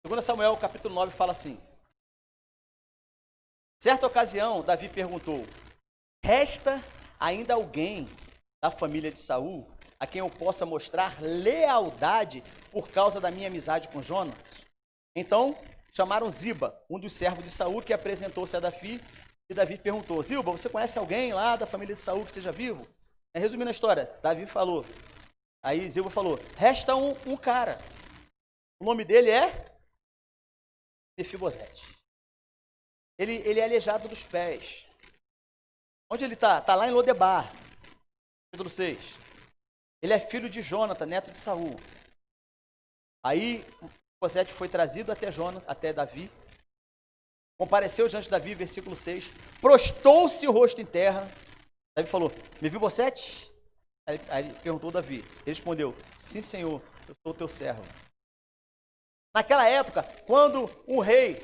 2 Samuel, capítulo 9, fala assim. Certa ocasião, Davi perguntou, resta ainda alguém da família de Saul a quem eu possa mostrar lealdade por causa da minha amizade com Jonas? Então, chamaram Ziba, um dos servos de Saul, que apresentou-se a Davi, e Davi perguntou, Ziba, você conhece alguém lá da família de Saul que esteja vivo? Resumindo a história, Davi falou, aí Ziba falou, resta um cara, o nome dele é Mefibosete. Ele é aleijado dos pés. Onde ele está? Está lá em Lodebar, capítulo 6. Ele é filho de Jonathan, neto de Saul. Aí Mefibosete foi trazido até Davi. Compareceu diante de Davi, versículo 6. Prostou-se o rosto em terra. Davi falou, Mefibosete? Aí ele perguntou a Davi. Ele respondeu, sim, senhor, eu sou o teu servo. Naquela época, quando um rei,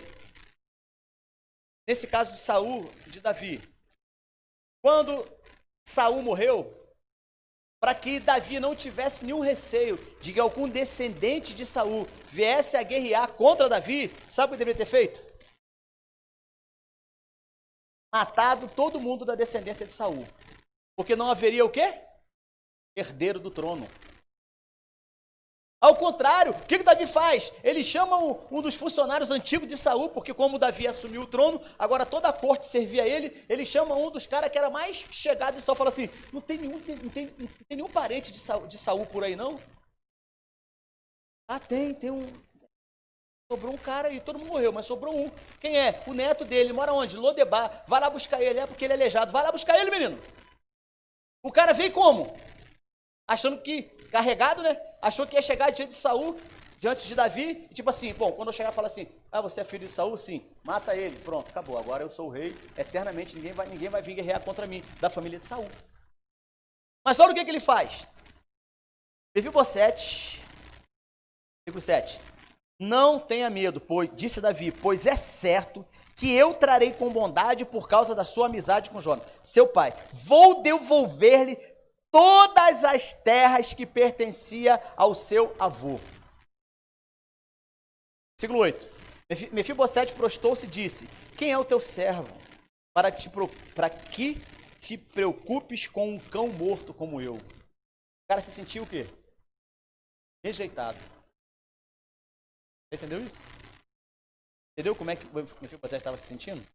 nesse caso de Saul, de Davi, quando Saul morreu, para que Davi não tivesse nenhum receio de que algum descendente de Saul viesse a guerrear contra Davi, sabe o que deveria ter feito? Matado todo mundo da descendência de Saul. Porque não haveria o quê? Herdeiro do trono. Ao contrário, o que Davi faz? Ele chama um dos funcionários antigos de Saul, porque como Davi assumiu o trono, agora toda a corte servia a ele, ele chama um dos caras que era mais chegado de Saul, fala assim, não tem nenhum parente de Saul por aí, não? Ah, tem um. Sobrou um cara aí, todo mundo morreu, mas sobrou um. Quem é? O neto dele, mora onde? Lodebar. Vai lá buscar ele, porque ele é aleijado. Vai lá buscar ele, menino. O cara veio como? Achando que, carregado, né? Achou que ia chegar diante de Saul, diante de Davi, e tipo assim, bom, quando eu chegar, fala assim, ah, você é filho de Saul? Sim, mata ele, pronto, acabou, agora eu sou o rei, eternamente ninguém vai vir guerrear contra mim, da família de Saul. Mas olha o que ele faz. Mefibosete, versículo 7, não tenha medo, disse Davi, pois é certo que eu trarei com bondade por causa da sua amizade com Jonas, seu pai, vou devolver-lhe todas as terras que pertencia ao seu avô. Versículo 8. Mefibosete prostou-se e disse, quem é o teu servo para que te preocupes com um cão morto como eu? O cara se sentiu o quê? Rejeitado. Você entendeu isso? Entendeu como é que Mefibosete estava se sentindo?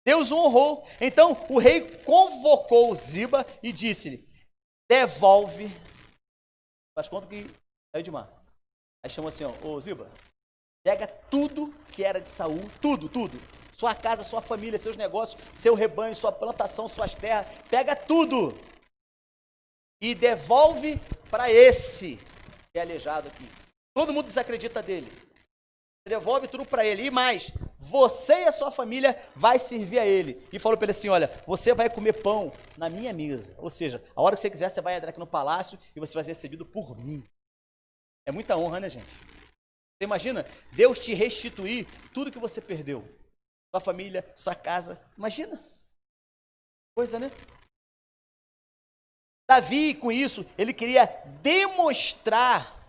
Deus o honrou. Então o rei convocou Ziba e disse-lhe, devolve, faz conta que saiu de mar. Aí chamou assim, ó, ô Ziba, pega tudo que era de Saul, tudo, sua casa, sua família, seus negócios, seu rebanho, sua plantação, suas terras, pega tudo e devolve para esse que é aleijado aqui. Todo mundo desacredita dele. Devolve tudo para ele. E mais, você e a sua família vai servir a ele. E falou para ele assim, olha, você vai comer pão na minha mesa. Ou seja, a hora que você quiser, você vai entrar aqui no palácio e você vai ser recebido por mim. É muita honra, né, gente? Você imagina Deus te restituir tudo que você perdeu. Sua família, sua casa. Imagina. Coisa, né? Davi, com isso, ele queria demonstrar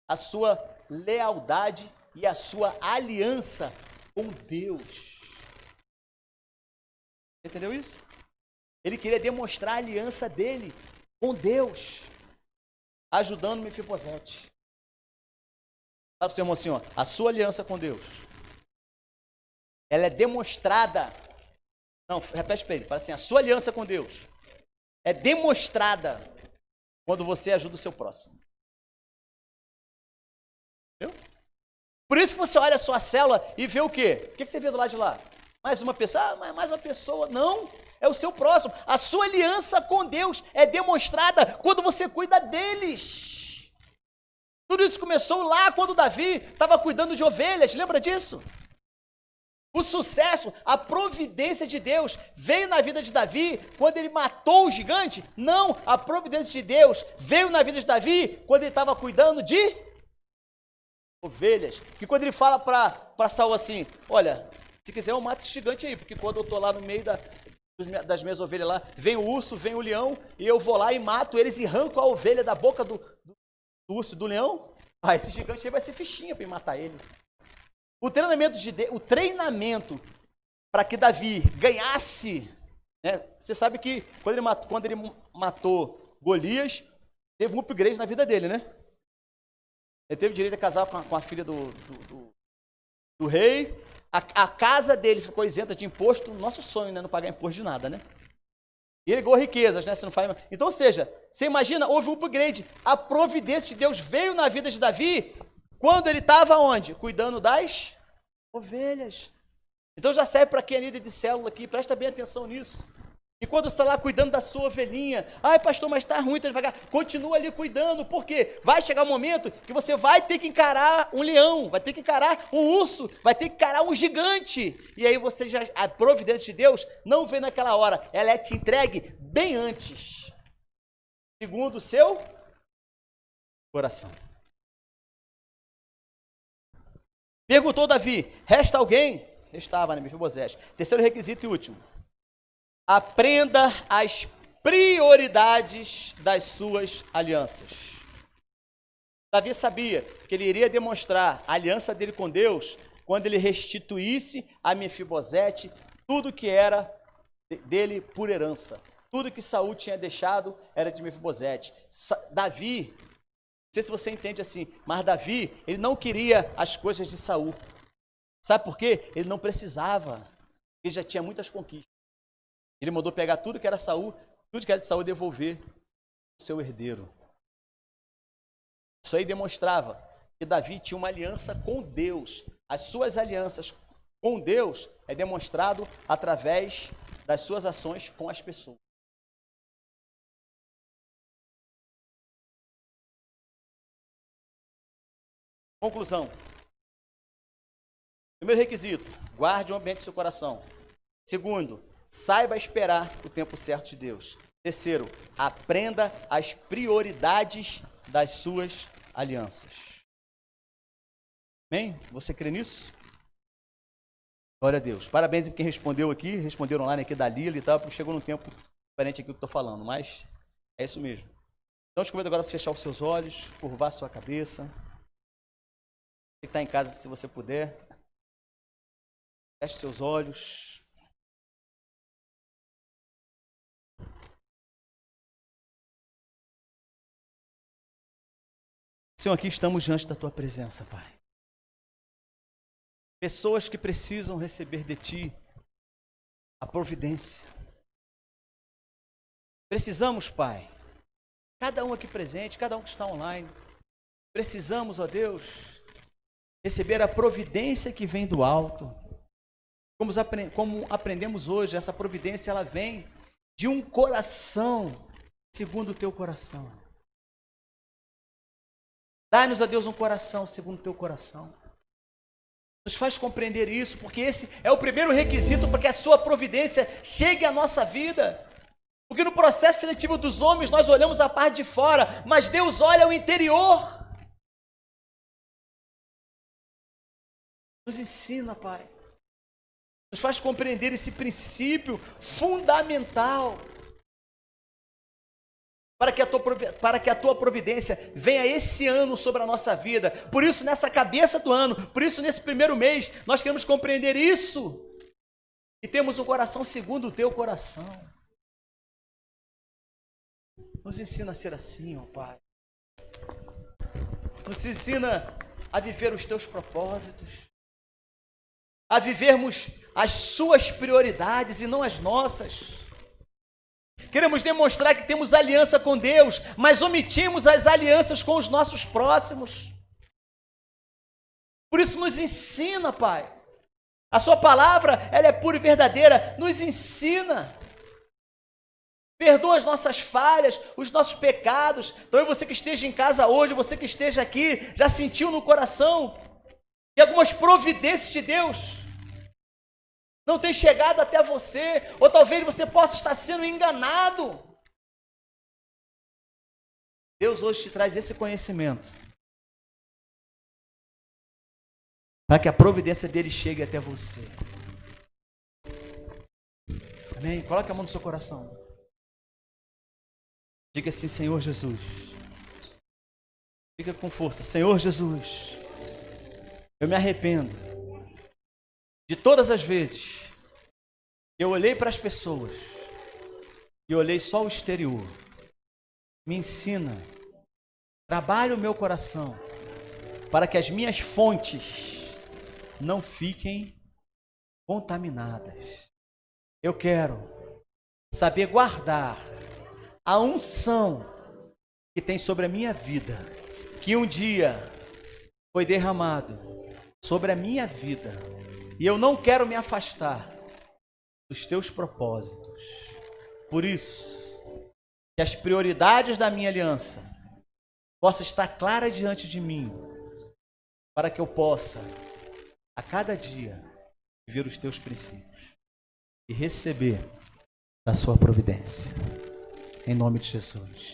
a sua lealdade e a sua aliança com Deus. Entendeu isso? Ele queria demonstrar a aliança dele com Deus, ajudando Mefibosete. Fala para o seu irmão assim, ó, a sua aliança com Deus, ela é demonstrada. Não, repete para ele, fala assim, a sua aliança com Deus é demonstrada quando você ajuda o seu próximo. Entendeu? Por isso que você olha a sua célula e vê o quê? O que você vê do lado de lá? Mais uma pessoa? Ah, mais uma pessoa. Não, é o seu próximo. A sua aliança com Deus é demonstrada quando você cuida deles. Tudo isso começou lá quando Davi estava cuidando de ovelhas, lembra disso? O sucesso, a providência de Deus veio na vida de Davi quando ele matou o gigante? Não, a providência de Deus veio na vida de Davi quando ele estava cuidando de ovelhas. Que quando ele fala para Saul assim, olha, se quiser eu mato esse gigante aí, porque quando eu estou lá no meio das minhas ovelhas lá, vem o urso, vem o leão, e eu vou lá e mato eles e arranco a ovelha da boca do urso e do leão. Ah, esse gigante aí vai ser fichinha para matar ele. O treinamento para que Davi ganhasse, né? Você sabe que quando ele matou Golias, teve um upgrade na vida dele, né? Ele teve direito a casar com a filha do rei. A casa dele ficou isenta de imposto. Nosso sonho, né? Não pagar imposto de nada, né? E ele ganhou riquezas, né? Você não faz... Então, ou seja, você imagina, houve um upgrade. A providência de Deus veio na vida de Davi quando ele estava onde? Cuidando das ovelhas. Então já serve para quem é líder de célula aqui, presta bem atenção nisso. E quando você está lá cuidando da sua ovelhinha, ai pastor, mas está ruim, está devagar, continua ali cuidando, porque vai chegar um momento que você vai ter que encarar um leão, vai ter que encarar um urso, vai ter que encarar um gigante. E aí a providência de Deus não vem naquela hora, ela é te entregue bem antes, segundo o seu coração. Perguntou Davi, resta alguém? Restava, né, Mefibosete. Terceiro requisito e último. Aprenda as prioridades das suas alianças. Davi sabia que ele iria demonstrar a aliança dele com Deus quando ele restituísse a Mefibosete tudo que era dele por herança. Tudo que Saul tinha deixado era de Mefibosete. Davi, não sei se você entende assim, mas Davi, ele não queria as coisas de Saul. Sabe por quê? Ele não precisava. Ele já tinha muitas conquistas. Ele mandou pegar tudo que era Saul, tudo que era de Saul e devolver ao seu herdeiro. Isso aí demonstrava que Davi tinha uma aliança com Deus. As suas alianças com Deus é demonstrado através das suas ações com as pessoas. Conclusão. Primeiro requisito, guarde o ambiente do seu coração. Segundo, saiba esperar o tempo certo de Deus. Terceiro, aprenda as prioridades das suas alianças. Amém? Você crê nisso? Glória a Deus. Parabéns a quem respondeu aqui, responderam online aqui da Lila e tal, porque chegou num tempo diferente aqui do que eu estou falando, mas é isso mesmo. Então, eu te convido agora a fechar os seus olhos, curvar a sua cabeça. Você que está em casa, se você puder, feche seus olhos. Senhor, aqui estamos diante da Tua presença, Pai. Pessoas que precisam receber de Ti a providência. Precisamos, Pai, cada um aqui presente, cada um que está online, precisamos, ó Deus, receber a providência que vem do alto. Como aprendemos hoje, essa providência ela vem de um coração segundo o Teu coração. Dá-nos, ó Deus, um coração segundo o Teu coração. Nos faz compreender isso, porque esse é o primeiro requisito para que a sua providência chegue à nossa vida. Porque no processo seletivo dos homens nós olhamos a parte de fora, mas Deus olha o interior. Nos ensina, Pai. Nos faz compreender esse princípio fundamental para que a tua providência venha esse ano sobre a nossa vida. Por isso, nessa cabeça do ano, por isso, nesse primeiro mês, nós queremos compreender isso. E temos um coração segundo o teu coração. Nos ensina a ser assim, ó Pai. Nos ensina a viver os teus propósitos, a vivermos as suas prioridades e não as nossas. Queremos demonstrar que temos aliança com Deus, mas omitimos as alianças com os nossos próximos. Por isso nos ensina, Pai. A sua palavra, ela é pura e verdadeira. Nos ensina. Perdoa as nossas falhas, os nossos pecados. Então você que esteja em casa hoje, você que esteja aqui, já sentiu no coração que algumas providências de Deus não tem chegado até você, ou talvez você possa estar sendo enganado. Deus hoje te traz esse conhecimento para que a providência dele chegue até você. Amém? Coloque a mão no seu coração. Diga assim: Senhor Jesus. Diga com força: Senhor Jesus, eu me arrependo de todas as vezes que eu olhei para as pessoas e olhei só o exterior. Me ensina, trabalhe o meu coração para que as minhas fontes não fiquem contaminadas. Eu quero saber guardar a unção que tem sobre a minha vida, que um dia foi derramado sobre a minha vida, e eu não quero me afastar dos teus propósitos. Por isso, que as prioridades da minha aliança possam estar claras diante de mim, para que eu possa, a cada dia, viver os teus princípios e receber da sua providência. Em nome de Jesus.